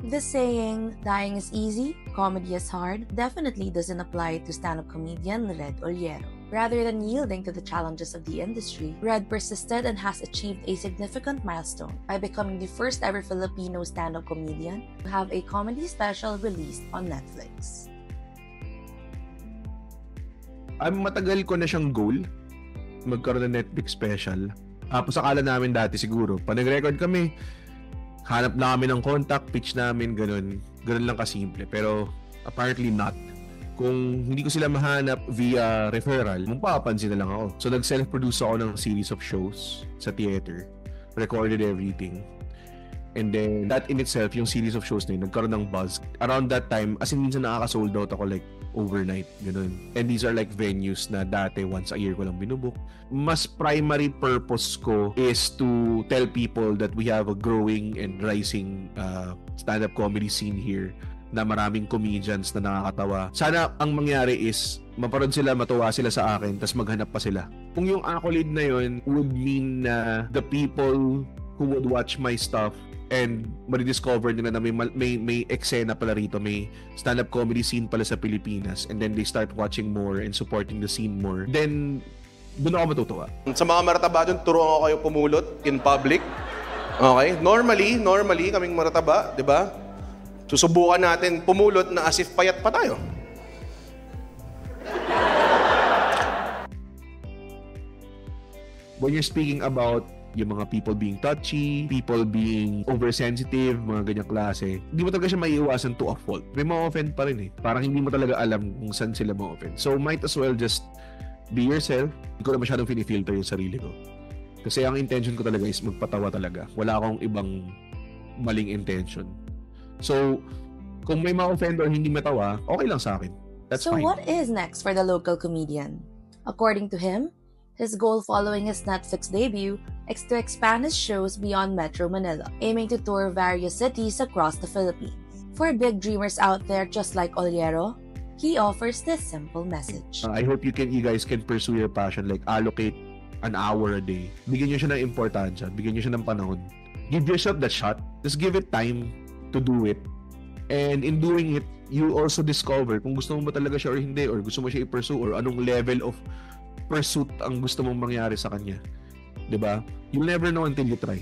The saying, dying is easy, comedy is hard, definitely doesn't apply to stand-up comedian Red Oliero. Rather than yielding to the challenges of the industry, Red persisted and has achieved a significant milestone by becoming the first ever Filipino stand-up comedian to have a comedy special released on Netflix. Matagal ko na siyang goal magkaroon ng Netflix special. Tapos akala namin dati siguro, pag nag-record kami, hanap na kami ng contact, pitch namin, ganun. Ganun lang kasimple. Pero apparently not. Kung hindi ko sila mahanap via referral, mapapansin na lang ako. So nag-self-produce ako ng series of shows sa theater. Recorded everything. And then, that in itself, yung series of shows na yun, nagkaroon ng buzz. Around that time, as in minsan nakaka-sold out ako like overnight, ganun. And these are like venues na dati once a year ko lang binubook. Mas primary purpose ko is to tell people that we have a growing and rising stand-up comedy scene here na maraming comedians na nakakatawa. Sana ang mangyari is maparod sila, matuwa sila sa akin, tas maghanap pa sila. Kung yung accolade na yun would mean na the people who would watch my stuff and ma-discover nila na may eksena pala rito, may stand-up comedy scene pala sa Pilipinas, and then they start watching more and supporting the scene more, then doon ako matutuwa. Sa mga marataba dyan, turuan ko kayo pumulot in public. Okay? Normally kaming marataba, di ba? Susubukan natin pumulot na as if payat pa tayo. When you're speaking about yung mga people being touchy, people being oversensitive, mga ganyang klase, hindi mo talaga siya maiiwasan to a fault. May ma-offend pa rin eh. Parang hindi mo talaga alam kung saan sila ma-offend. So might as well just be yourself. Hindi ko na masyadong pinifilter yung sarili ko. Kasi ang intention ko talaga is magpatawa talaga. Wala akong ibang maling intention. So, kung may ma-offend or hindi matawa, okay lang sa akin. That's so fine. What is next for the local comedian? According to him, his goal following his Netflix debut is to expand his shows beyond Metro Manila, aiming to tour various cities across the Philippines. For big dreamers out there just like Oliero, he offers this simple message. I hope you guys can pursue your passion, like allocate an hour a day. Bigyan nyo siya ng importansya, bigyan nyo siya ng panahon. Give yourself that shot. Just give it time to do it. And in doing it, you also discover kung gusto mo ba talaga siya or hindi, or gusto mo siya i-pursue, or anong level of pursuit ang gusto mong mangyari sa kanya. 'Di ba? You'll never know until you try.